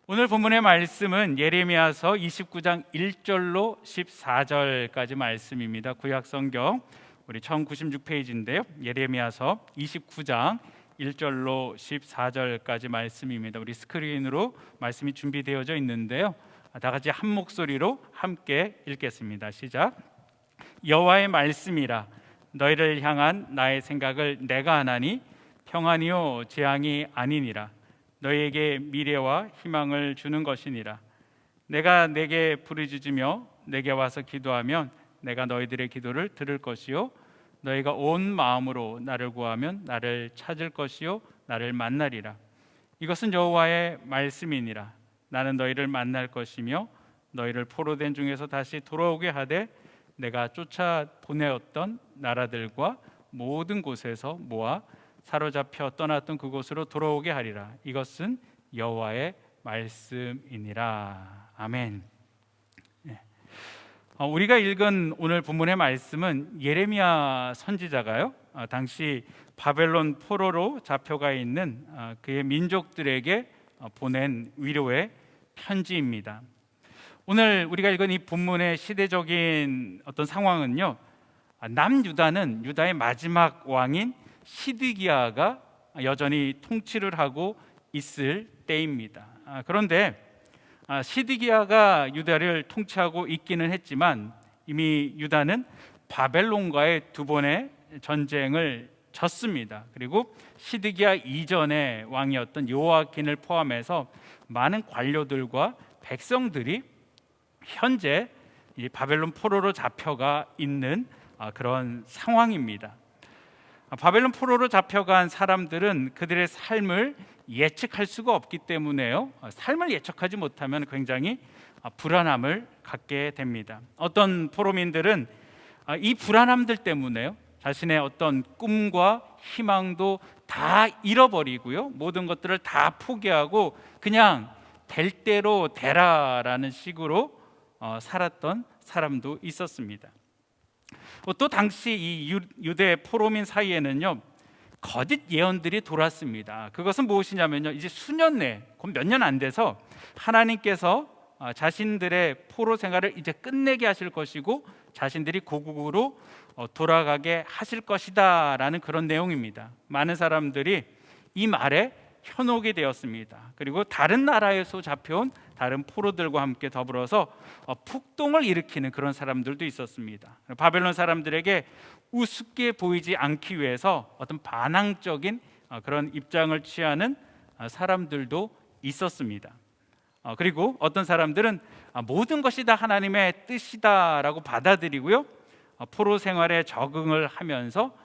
오늘 본문의 말씀은 예레미야서 29장 1절로 14절까지 말씀입니다. 구약성경 우리 1096페이지인데요. 예레미야서 29장 1절로 14절까지 말씀입니다. 우리 스크린으로 말씀이 준비되어져 있는데요. 다 같이 한 목소리로 함께 읽겠습니다. 시작. 여호와의 말씀이라. 너희를 향한 나의 생각을 내가 하나니 평안이요 재앙이 아니니라. 너희에게 미래와 희망을 주는 것이니라. 내가 내게 부르짖으며 내게 와서 기도하면 내가 너희들의 기도를 들을 것이요 너희가 온 마음으로 나를 구하면 나를 찾을 것이요 나를 만나리라. 이것은 여호와의 말씀이니라. 나는 너희를 만날 것이며 너희를 포로된 중에서 다시 돌아오게 하되 내가 쫓아 보내었던 나라들과 모든 곳에서 모아 사로잡혀 떠났던 그곳으로 돌아오게 하리라. 이것은 여호와의 말씀이니라. 아멘. 우리가 읽은 오늘 본문의 말씀은 예레미야 선지자가요, 당시 바벨론 포로로 잡혀가 있는 그의 민족들에게 보낸 위로의 편지입니다. 오늘 우리가 읽은 이 본문의 시대적인 어떤 상황은요, 남유다는 유다의 마지막 왕인 시드기야가 여전히 통치를 하고 있을 때입니다. 그런데 시드기야가 유다를 통치하고 있기는 했지만 이미 유다는 바벨론과의 두 번의 전쟁을 졌습니다. 그리고 시드기야 이전의 왕이었던 요아킨을 포함해서 많은 관료들과 백성들이 현재 이 바벨론 포로로 잡혀가 있는 그런 상황입니다. 바벨론 포로로 잡혀간 사람들은 그들의 삶을 예측할 수가 없기 때문에요, 삶을 예측하지 못하면 굉장히 불안함을 갖게 됩니다. 어떤 포로민들은 이 불안함들 때문에요, 자신의 어떤 꿈과 희망도 다 잃어버리고요, 모든 것들을 다 포기하고 그냥 될 대로 되라라는 식으로 살았던 사람도 있었습니다. 또 당시 이 유대 포로민 사이에는요, 거짓 예언들이 돌았습니다. 그것은 무엇이냐면요, 이제 수년 내, 곧 몇 년 안 돼서 하나님께서 자신들의 포로 생활을 이제 끝내게 하실 것이고 자신들이 고국으로 돌아가게 하실 것이다라는 그런 내용입니다. 많은 사람들이 이 말에 현혹이 되었습니다. 그리고 다른 나라에서 잡혀온 다른 포로들과 함께 더불어서 폭동을 일으키는 그런 사람들도 있었습니다. 바벨론 사람들에게 우습게 보이지 않기 위해서 어떤 반항적인 그런 입장을 취하는 사람들도 있었습니다. 그리고 어떤 사람들은 모든 것이 다 하나님의 뜻이다라고 받아들이고요, 포로 생활에 적응을 하면서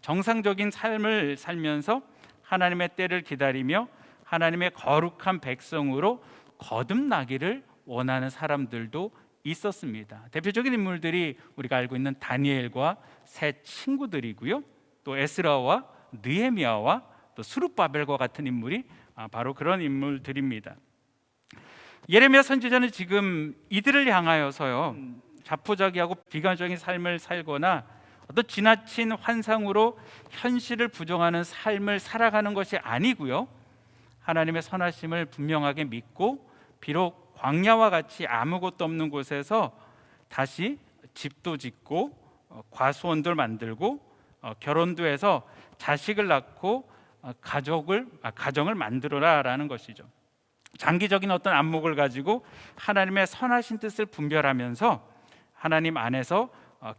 정상적인 삶을 살면서 하나님의 때를 기다리며 하나님의 거룩한 백성으로 거듭나기를 원하는 사람들도 있었습니다. 대표적인 인물들이 우리가 알고 있는 다니엘과 세 친구들이고요, 또 에스라와 느헤미야와 또 스룹바벨과 같은 인물이 바로 그런 인물들입니다. 예레미야 선지자는 지금 이들을 향하여서요, 자포자기하고 비관적인 삶을 살거나 어떤 지나친 환상으로 현실을 부정하는 삶을 살아가는 것이 아니고요, 하나님의 선하심을 분명하게 믿고 비록 광야와 같이 아무것도 없는 곳에서 다시 집도 짓고 과수원들 만들고 결혼도 해서 자식을 낳고 가정을 만들어라라는 것이죠. 장기적인 어떤 안목을 가지고 하나님의 선하신 뜻을 분별하면서 하나님 안에서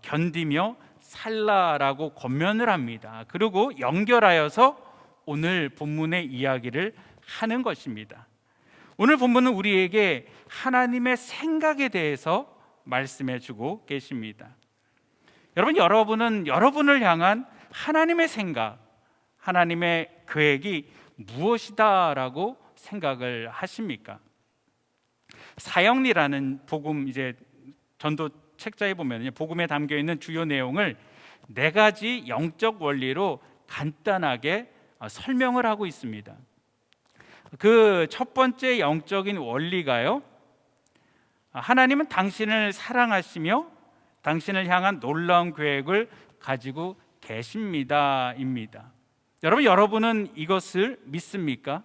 견디며 살라라고 권면을 합니다. 그리고 연결하여서 오늘 본문의 이야기를 하는 것입니다. 오늘 본문은 우리에게 하나님의 생각에 대해서 말씀해 주고 계십니다. 여러분은 여러분을 향한 하나님의 생각, 하나님의 계획이 무엇이다라고 생각을 하십니까? 사형리라는 복음, 이제 전도 책자에 보면 복음에 담겨 있는 주요 내용을 네 가지 영적 원리로 간단하게 설명을 하고 있습니다. 그 첫 번째 영적인 원리가요, 하나님은 당신을 사랑하시며 당신을 향한 놀라운 계획을 가지고 계십니다입니다. 여러분은 이것을 믿습니까?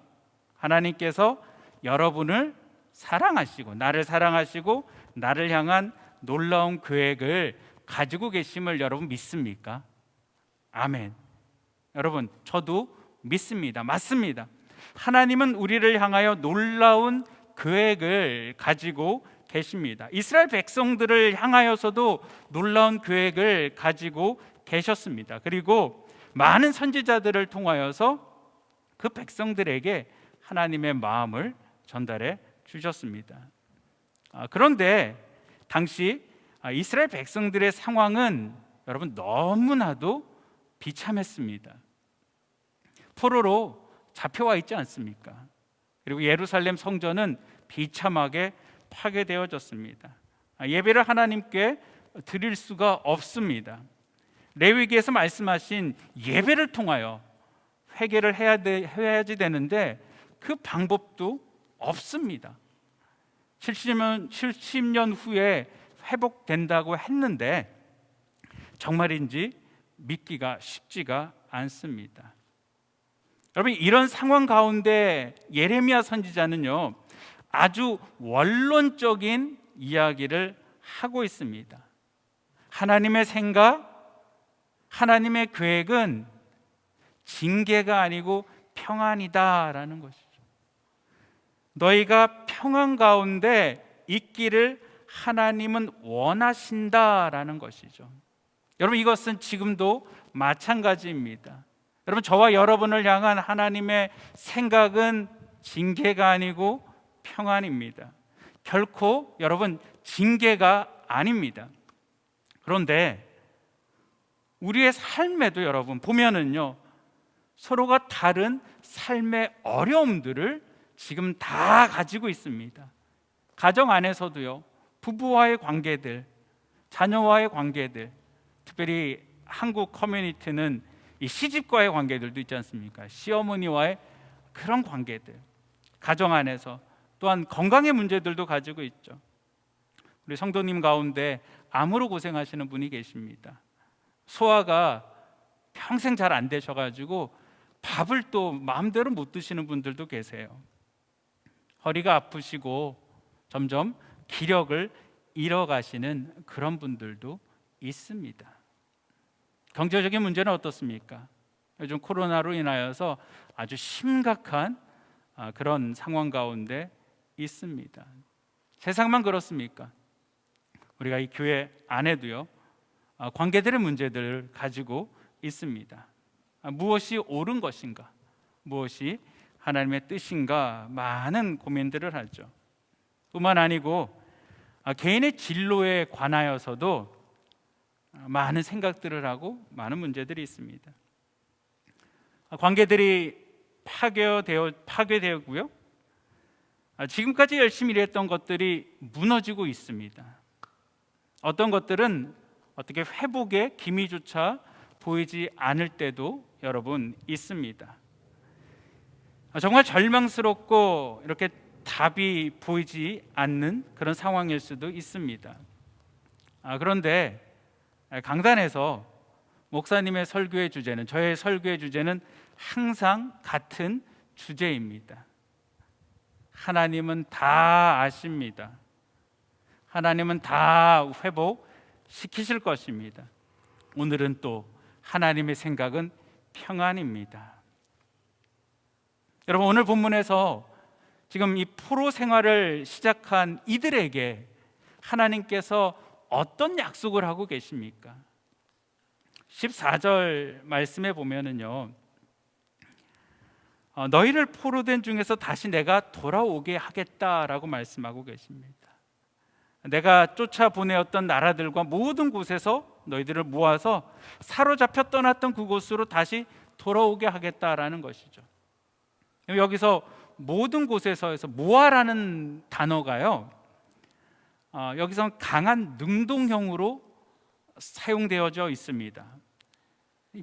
하나님께서 여러분을 사랑하시고 나를 향한 놀라운 계획을 가지고 계심을 여러분 믿습니까? 아멘. 여러분, 저도 믿습니다. 맞습니다. 하나님은 우리를 향하여 놀라운 계획을 가지고 계십니다. 이스라엘 백성들을 향하여서도 놀라운 계획을 가지고 계셨습니다. 그리고 많은 선지자들을 통하여서 그 백성들에게 하나님의 마음을 전달해 주셨습니다. 그런데 당시 이스라엘 백성들의 상황은 여러분 너무나도 비참했습니다. 포로로 잡혀와 있지 않습니까? 그리고 예루살렘 성전은 비참하게 파괴되어졌습니다. 예배를 하나님께 드릴 수가 없습니다. 레위기에서 말씀하신 예배를 통하여 회개를 해야지 되는데 그 방법도 없습니다. 70년 후에 회복된다고 했는데 정말인지 믿기가 쉽지가 않습니다. 여러분, 이런 상황 가운데 예레미야 선지자는요, 아주 원론적인 이야기를 하고 있습니다. 하나님의 생각, 하나님의 계획은 징계가 아니고 평안이다라는 것이죠. 너희가 평안 가운데 있기를 하나님은 원하신다라는 것이죠. 여러분, 이것은 지금도 마찬가지입니다. 여러분, 저와 여러분을 향한 하나님의 생각은 징계가 아니고 평안입니다. 결코 여러분 징계가 아닙니다. 그런데 우리의 삶에도 여러분 보면은요, 서로가 다른 삶의 어려움들을 지금 다 가지고 있습니다. 가정 안에서도요, 부부와의 관계들, 자녀와의 관계들, 특별히 한국 커뮤니티는 이 시집과의 관계들도 있지 않습니까? 시어머니와의 그런 관계들, 가정 안에서 또한 건강의 문제들도 가지고 있죠. 우리 성도님 가운데 암으로 고생하시는 분이 계십니다. 소화가 평생 잘 안 되셔가지고 밥을 또 마음대로 못 드시는 분들도 계세요. 허리가 아프시고 점점 기력을 잃어가시는 그런 분들도 있습니다. 경제적인 문제는 어떻습니까? 요즘 코로나로 인하여서 아주 심각한 그런 상황 가운데 있습니다. 세상만 그렇습니까? 우리가 이 교회 안에도요, 관계들의 문제들을 가지고 있습니다. 무엇이 옳은 것인가, 무엇이 하나님의 뜻인가, 많은 고민들을 하죠. 뿐만 아니고 개인의 진로에 관하여서도 많은 생각들을 하고 많은 문제들이 있습니다. 관계들이 파괴되었고요, 지금까지 열심히 일했던 것들이 무너지고 있습니다. 어떤 것들은 어떻게 회복의 기미조차 보이지 않을 때도 여러분 있습니다. 정말 절망스럽고 이렇게 답이 보이지 않는 그런 상황일 수도 있습니다. 그런데 강단에서 목사님의 설교의 주제는, 저의 설교의 주제는 항상 같은 주제입니다. 하나님은 다 아십니다. 하나님은 다 회복시키실 것입니다. 오늘은 또 하나님의 생각은 평안입니다. 여러분, 오늘 본문에서 지금 이 포로 생활을 시작한 이들에게 하나님께서 어떤 약속을 하고 계십니까? 14절 말씀에 보면은요, 너희를 포로된 중에서 다시 내가 돌아오게 하겠다라고 말씀하고 계십니다. 내가 쫓아보내었던 나라들과 모든 곳에서 너희들을 모아서 사로잡혀 떠났던 그곳으로 다시 돌아오게 하겠다라는 것이죠. 여기서 모든 곳에서에서 모아라는 단어가요, 여기서 강한 능동형으로 사용되어져 있습니다.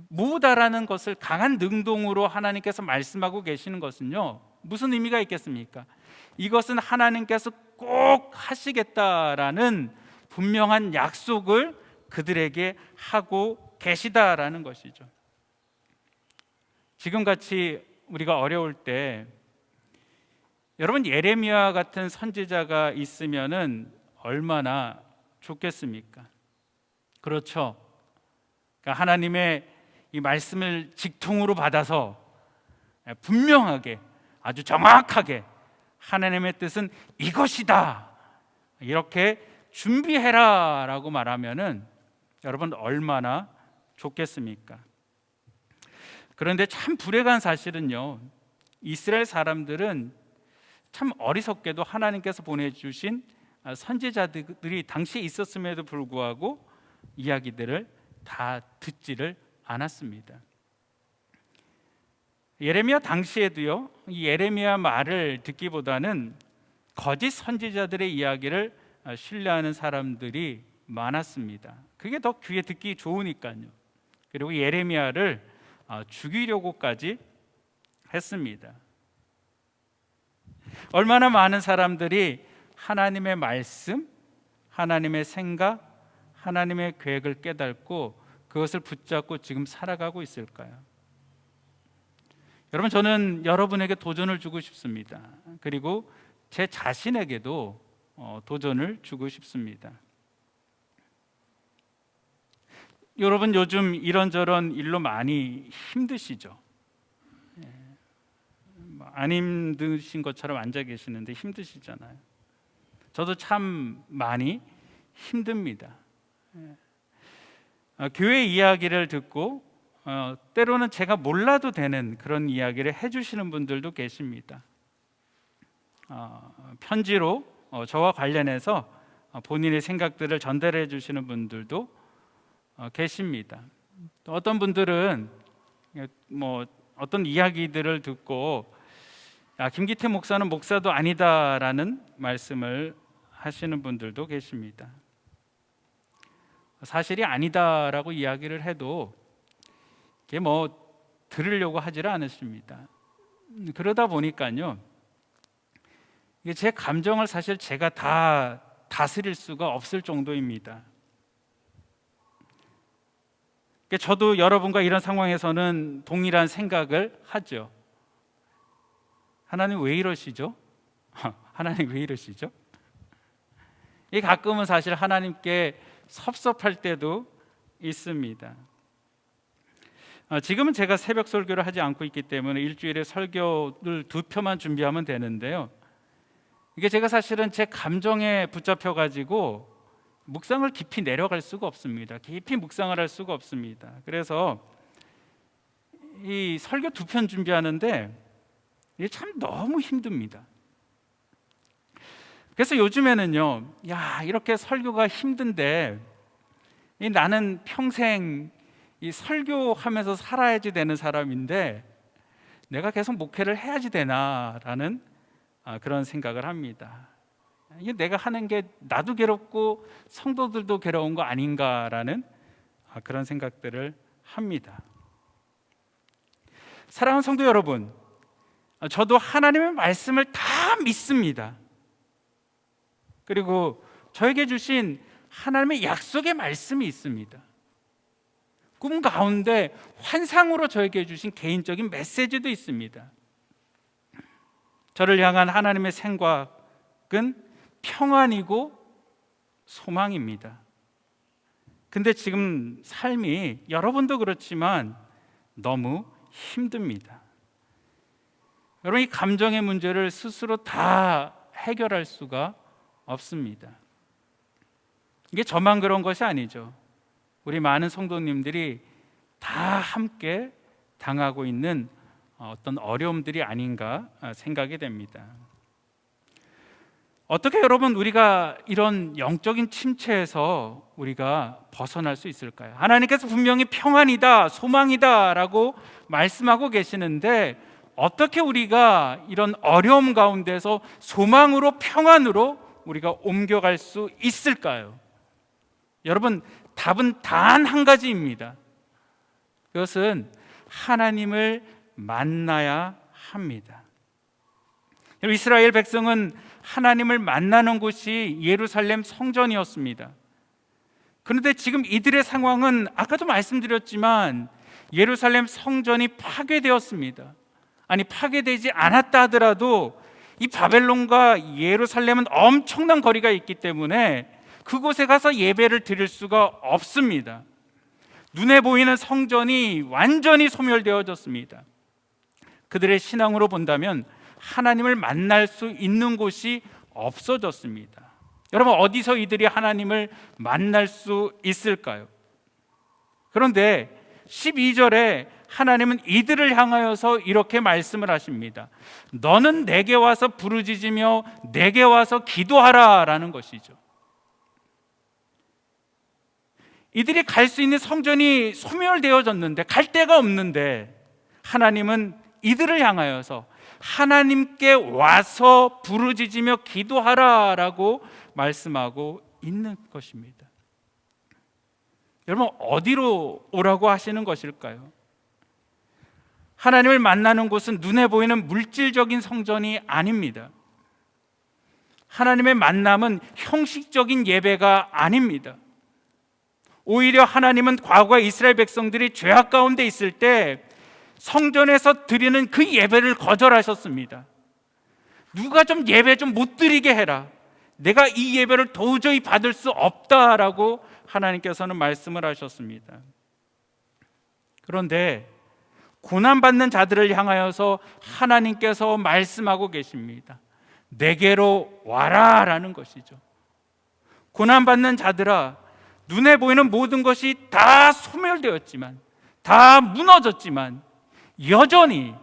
모으다라는 것을 강한 능동으로 하나님께서 말씀하고 계시는 것은요, 무슨 의미가 있겠습니까? 이것은 하나님께서 꼭 하시겠다라는 분명한 약속을 그들에게 하고 계시다라는 것이죠. 지금같이 우리가 어려울 때 여러분, 예레미야 같은 선지자가 있으면은 얼마나 좋겠습니까? 그렇죠. 그러니까 하나님의 이 말씀을 직통으로 받아서 분명하게, 아주 정확하게 하나님의 뜻은 이것이다, 이렇게 준비해라 라고 말하면은 여러분 얼마나 좋겠습니까? 그런데 참 불행한 사실은요, 이스라엘 사람들은 참 어리석게도 하나님께서 보내주신 선지자들이 당시에 있었음에도 불구하고 이야기들을 다 듣지를 않았습니다. 예레미야 당시에도요, 이 예레미야 말을 듣기보다는 거짓 선지자들의 이야기를 신뢰하는 사람들이 많았습니다. 그게 더 귀에 듣기 좋으니까요. 그리고 예레미야를 죽이려고까지 했습니다. 얼마나 많은 사람들이 하나님의 말씀, 하나님의 생각, 하나님의 계획을 깨닫고 그것을 붙잡고 지금 살아가고 있을까요? 여러분, 저는 여러분에게 도전을 주고 싶습니다. 그리고 제 자신에게도 도전을 주고 싶습니다. 여러분, 요즘 이런저런 일로 많이 힘드시죠? 안 힘드신 것처럼 앉아 계시는데 힘드시잖아요. 저도 참 많이 힘듭니다. 교회 이야기를 듣고 때로는 제가 몰라도 되는 그런 이야기를 해주시는 분들도 계십니다. 편지로 저와 관련해서 본인의 생각들을 전달해 주시는 분들도 계십니다. 또 어떤 분들은 어떤 이야기들을 듣고 김기태 목사는 목사도 아니다라는 말씀을 하시는 분들도 계십니다. 사실이 아니다라고 이야기를 해도 그게 들으려고 하지를 않으십니다. 그러다 보니까요, 제 감정을 사실 제가 다 다스릴 수가 없을 정도입니다. 저도 여러분과 이런 상황에서는 동일한 생각을 하죠. 하나님 왜 이러시죠? 하나님 왜 이러시죠? 가끔은 사실 하나님께 섭섭할 때도 있습니다. 지금은 제가 새벽 설교를 하지 않고 있기 때문에 일주일에 설교를 2표만 준비하면 되는데요, 이게 제가 사실은 제 감정에 붙잡혀 가지고 묵상을 깊이 내려갈 수가 없습니다. 깊이 묵상을 할 수가 없습니다. 그래서 이 설교 2편 준비하는데 이게 참 너무 힘듭니다. 그래서 요즘에는요, 이렇게 설교가 힘든데 나는 평생 이 설교하면서 살아야지 되는 사람인데 내가 계속 목회를 해야지 되나라는 그런 생각을 합니다. 이게 내가 하는 게 나도 괴롭고 성도들도 괴로운 거 아닌가라는 그런 생각들을 합니다. 사랑하는 성도 여러분, 저도 하나님의 말씀을 다 믿습니다. 그리고 저에게 주신 하나님의 약속의 말씀이 있습니다. 꿈 가운데 환상으로 저에게 주신 개인적인 메시지도 있습니다. 저를 향한 하나님의 생각은 평안이고 소망입니다. 근데 지금 삶이 여러분도 그렇지만 너무 힘듭니다. 여러분, 이 감정의 문제를 스스로 다 해결할 수가 없습니다. 이게 저만 그런 것이 아니죠. 우리 많은 성도님들이 다 함께 당하고 있는 어떤 어려움들이 아닌가 생각이 됩니다. 어떻게 여러분 우리가 이런 영적인 침체에서 우리가 벗어날 수 있을까요? 하나님께서 분명히 평안이다, 소망이다 라고 말씀하고 계시는데 어떻게 우리가 이런 어려움 가운데서 소망으로, 평안으로 우리가 옮겨갈 수 있을까요? 여러분, 답은 단 한 가지입니다. 그것은 하나님을 만나야 합니다. 이스라엘 백성은 하나님을 만나는 곳이 예루살렘 성전이었습니다. 그런데 지금 이들의 상황은 아까도 말씀드렸지만 예루살렘 성전이 파괴되었습니다. 아니, 파괴되지 않았다 하더라도 이 바벨론과 예루살렘은 엄청난 거리가 있기 때문에 그곳에 가서 예배를 드릴 수가 없습니다. 눈에 보이는 성전이 완전히 소멸되어졌습니다. 그들의 신앙으로 본다면 하나님을 만날 수 있는 곳이 없어졌습니다. 여러분, 어디서 이들이 하나님을 만날 수 있을까요? 그런데 12절에 하나님은 이들을 향하여서 이렇게 말씀을 하십니다. 너는 내게 와서 부르짖으며 내게 와서 기도하라 라는 것이죠. 이들이 갈 수 있는 성전이 소멸되어졌는데, 갈 데가 없는데, 하나님은 이들을 향하여서 하나님께 와서 부르짖으며 기도하라 라고 말씀하고 있는 것입니다. 여러분, 어디로 오라고 하시는 것일까요? 하나님을 만나는 곳은 눈에 보이는 물질적인 성전이 아닙니다. 하나님의 만남은 형식적인 예배가 아닙니다. 오히려 하나님은 과거 이스라엘 백성들이 죄악 가운데 있을 때 성전에서 드리는 그 예배를 거절하셨습니다. 누가 좀 예배 좀 못 드리게 해라, 내가 이 예배를 도저히 받을 수 없다라고 하나님께서는 말씀을 하셨습니다. 그런데 고난받는 자들을 향하여서 하나님께서 말씀하고 계십니다. 내게로 와라 라는 것이죠. 고난받는 자들아, 눈에 보이는 모든 것이 다 소멸되었지만, 다 무너졌지만, 여전히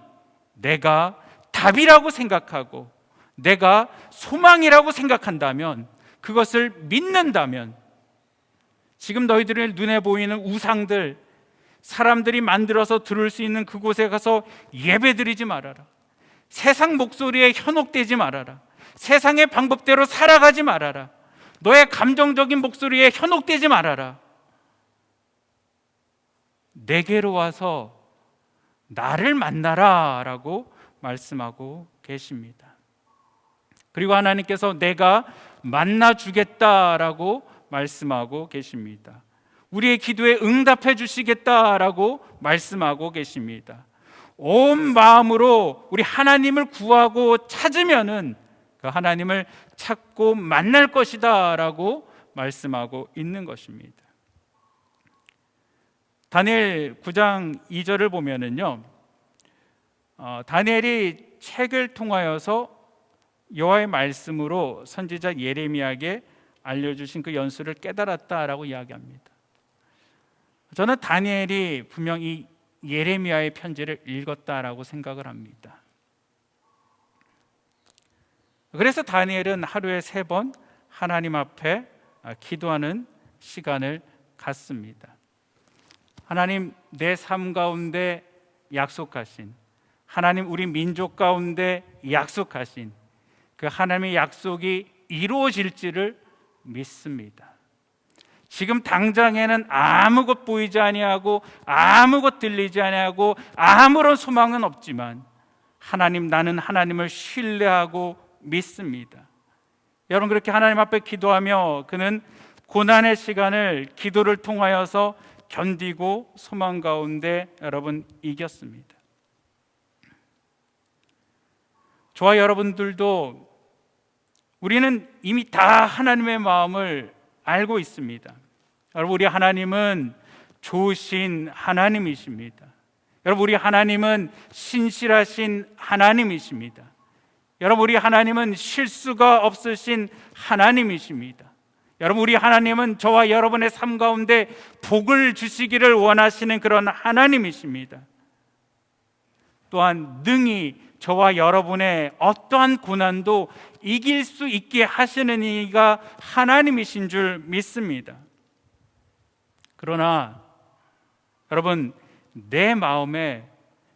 내가 답이라고 생각하고 내가 소망이라고 생각한다면, 그것을 믿는다면, 지금 너희들의 눈에 보이는 우상들, 사람들이 만들어서 들을 수 있는 그곳에 가서 예배드리지 말아라. 세상 목소리에 현혹되지 말아라. 세상의 방법대로 살아가지 말아라. 너의 감정적인 목소리에 현혹되지 말아라. 내게로 와서 나를 만나라 라고 말씀하고 계십니다. 그리고 하나님께서 내가 만나주겠다라고 말씀하고 계십니다. 우리의 기도에 응답해 주시겠다라고 말씀하고 계십니다. 온 마음으로 우리 하나님을 구하고 찾으면은 그 하나님을 찾고 만날 것이다 라고 말씀하고 있는 것입니다. 다니엘 9장 2절을 보면은요, 다니엘이 책을 통하여서 여호와의 말씀으로 선지자 예레미야에게 알려주신 그 연수를 깨달았다라고 이야기합니다. 저는 다니엘이 분명히 예레미야의 편지를 읽었다라고 생각을 합니다. 그래서 다니엘은 하루에 3번 하나님 앞에 기도하는 시간을 갖습니다. 하나님, 내 삶 가운데 약속하신, 하나님 우리 민족 가운데 약속하신 그 하나님의 약속이 이루어질지를 믿습니다. 지금 당장에는 아무것 보이지 아니하고 아무것 들리지 아니하고 아무런 소망은 없지만, 하나님, 나는 하나님을 신뢰하고 믿습니다. 여러분, 그렇게 하나님 앞에 기도하며 그는 고난의 시간을 기도를 통하여서 견디고 소망 가운데 여러분 이겼습니다. 저와 여러분들도 우리는 이미 다 하나님의 마음을 알고 있습니다. 여러분, 우리 하나님은 좋으신 하나님이십니다. 여러분, 우리 하나님은 신실하신 하나님이십니다. 여러분, 우리 하나님은 실수가 없으신 하나님이십니다. 여러분, 우리 하나님은 저와 여러분의 삶 가운데 복을 주시기를 원하시는 그런 하나님이십니다. 또한 능히 저와 여러분의 어떠한 고난도 이길 수 있게 하시는 이가 하나님이신 줄 믿습니다. 그러나 여러분, 내 마음에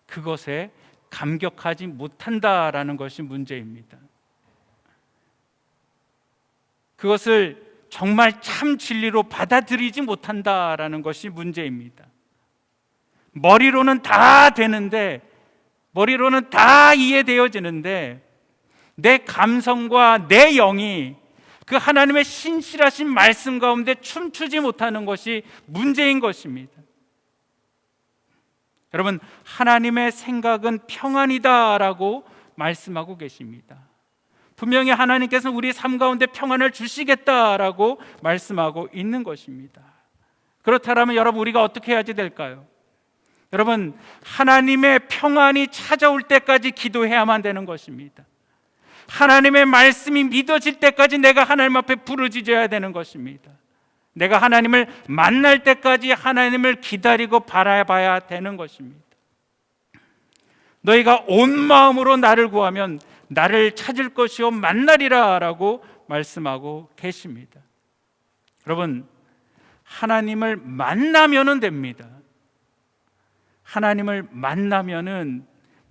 그것에 감격하지 못한다라는 것이 문제입니다. 그것을 정말 참 진리로 받아들이지 못한다라는 것이 문제입니다. 머리로는 다 되는데, 머리로는 다 이해되어지는데 내 감성과 내 영이 그 하나님의 신실하신 말씀 가운데 춤추지 못하는 것이 문제인 것입니다. 여러분, 하나님의 생각은 평안이다라고 말씀하고 계십니다. 분명히 하나님께서는 우리 삶 가운데 평안을 주시겠다라고 말씀하고 있는 것입니다. 그렇다면 여러분, 우리가 어떻게 해야지 될까요? 여러분, 하나님의 평안이 찾아올 때까지 기도해야만 되는 것입니다. 하나님의 말씀이 믿어질 때까지 내가 하나님 앞에 부르짖어야 되는 것입니다. 내가 하나님을 만날 때까지 하나님을 기다리고 바라봐야 되는 것입니다. 너희가 온 마음으로 나를 구하면 나를 찾을 것이요 만나리라 라고 말씀하고 계십니다. 여러분, 하나님을 만나면은 됩니다. 하나님을 만나면은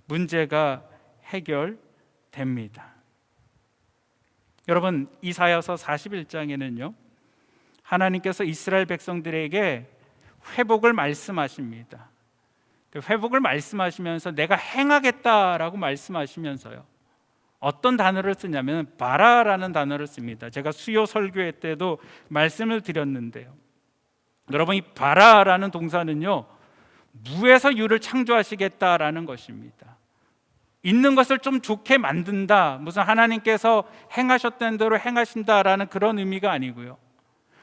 문제가 해결됩니다. 여러분, 이사야서 41장에는요 하나님께서 이스라엘 백성들에게 회복을 말씀하십니다. 회복을 말씀하시면서 내가 행하겠다라고 말씀하시면서요 어떤 단어를 쓰냐면 바라라는 단어를 씁니다. 제가 수요 설교회 때도 말씀을 드렸는데요, 여러분, 이 바라라는 동사는요 무에서 유를 창조하시겠다라는 것입니다. 있는 것을 좀 좋게 만든다, 무슨 하나님께서 행하셨던 대로 행하신다라는 그런 의미가 아니고요,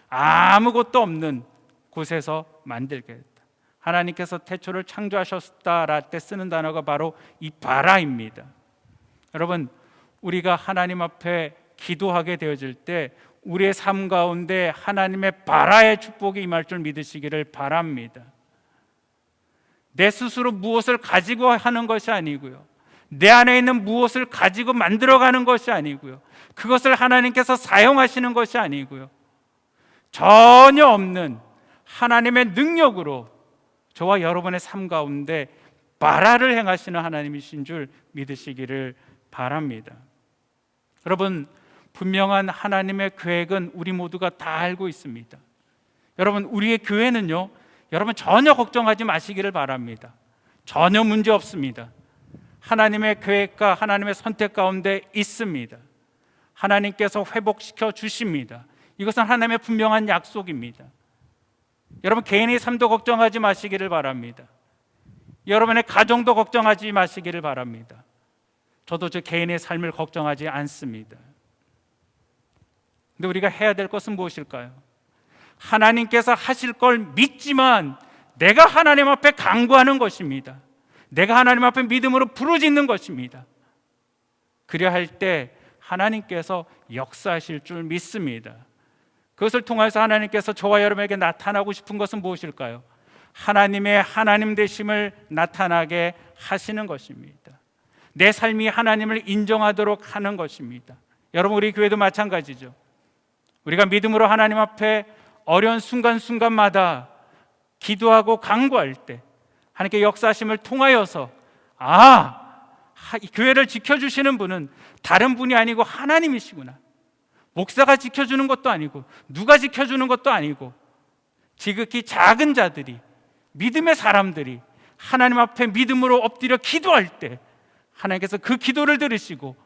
아무것도 없는 곳에서 만들겠다. 하나님께서 태초를 창조하셨다랄 때 쓰는 단어가 바로 이 바라입니다. 여러분, 우리가 하나님 앞에 기도하게 되어질 때 우리의 삶 가운데 하나님의 바라의 축복이 임할 줄 믿으시기를 바랍니다. 내 스스로 무엇을 가지고 하는 것이 아니고요, 내 안에 있는 무엇을 가지고 만들어가는 것이 아니고요, 그것을 하나님께서 사용하시는 것이 아니고요, 전혀 없는 하나님의 능력으로 저와 여러분의 삶 가운데 바라를 행하시는 하나님이신 줄 믿으시기를 바랍니다. 여러분, 분명한 하나님의 계획은 우리 모두가 다 알고 있습니다. 여러분, 우리의 교회는요 여러분 전혀 걱정하지 마시기를 바랍니다. 전혀 문제 없습니다. 하나님의 계획과 하나님의 선택 가운데 있습니다. 하나님께서 회복시켜 주십니다. 이것은 하나님의 분명한 약속입니다. 여러분, 개인의 삶도 걱정하지 마시기를 바랍니다. 여러분의 가정도 걱정하지 마시기를 바랍니다. 저도 저 개인의 삶을 걱정하지 않습니다. 근데 우리가 해야 될 것은 무엇일까요? 하나님께서 하실 걸 믿지만 내가 하나님 앞에 간구하는 것입니다. 내가 하나님 앞에 믿음으로 부르짖는 것입니다. 그래야 할 때 하나님께서 역사하실 줄 믿습니다. 그것을 통해서 하나님께서 저와 여러분에게 나타나고 싶은 것은 무엇일까요? 하나님의 하나님 되심을 나타나게 하시는 것입니다. 내 삶이 하나님을 인정하도록 하는 것입니다. 여러분, 우리 교회도 마찬가지죠. 우리가 믿음으로 하나님 앞에 어려운 순간순간마다 기도하고 간구할 때 하나님께 역사하심을 통하여서 이 교회를 지켜주시는 분은 다른 분이 아니고 하나님이시구나. 목사가 지켜주는 것도 아니고 누가 지켜주는 것도 아니고 지극히 작은 자들이, 믿음의 사람들이 하나님 앞에 믿음으로 엎드려 기도할 때 하나님께서 그 기도를 들으시고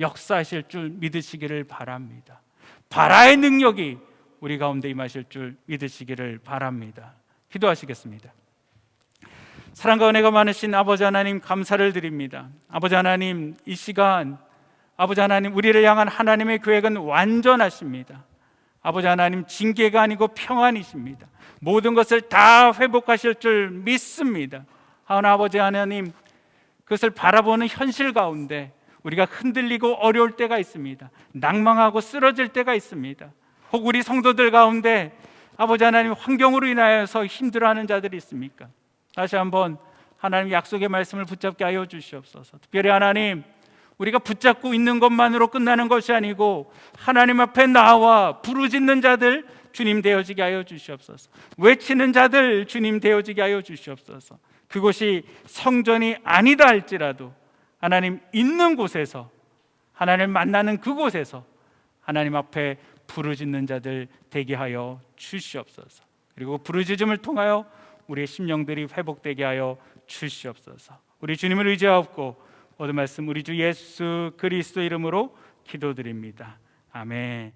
역사하실 줄 믿으시기를 바랍니다. 바라의 능력이 우리 가운데 임하실 줄 믿으시기를 바랍니다. 기도하시겠습니다. 사랑과 은혜가 많으신 아버지 하나님, 감사를 드립니다. 아버지 하나님, 이 시간 아버지 하나님, 우리를 향한 하나님의 계획은 완전하십니다. 아버지 하나님, 징계가 아니고 평안이십니다. 모든 것을 다 회복하실 줄 믿습니다. 하오나 아버지 하나님, 그것을 바라보는 현실 가운데 우리가 흔들리고 어려울 때가 있습니다. 낭망하고 쓰러질 때가 있습니다. 혹 우리 성도들 가운데 아버지 하나님, 환경으로 인하여서 힘들어하는 자들이 있습니까? 다시 한번 하나님 약속의 말씀을 붙잡게 하여 주시옵소서. 특별히 하나님, 우리가 붙잡고 있는 것만으로 끝나는 것이 아니고 하나님 앞에 나와 부르짖는 자들 주님 되어지게 하여 주시옵소서. 외치는 자들 주님 되어지게 하여 주시옵소서. 그곳이 성전이 아니다 할지라도 하나님 있는 곳에서, 하나님을 만나는 그곳에서 하나님 앞에 부르짖는 자들 되게 하여 주시옵소서. 그리고 부르짖음을 통하여 우리의 심령들이 회복되게 하여 주시옵소서. 우리 주님을 의지하옵고 모든 말씀 우리 주 예수 그리스도 이름으로 기도드립니다. 아멘.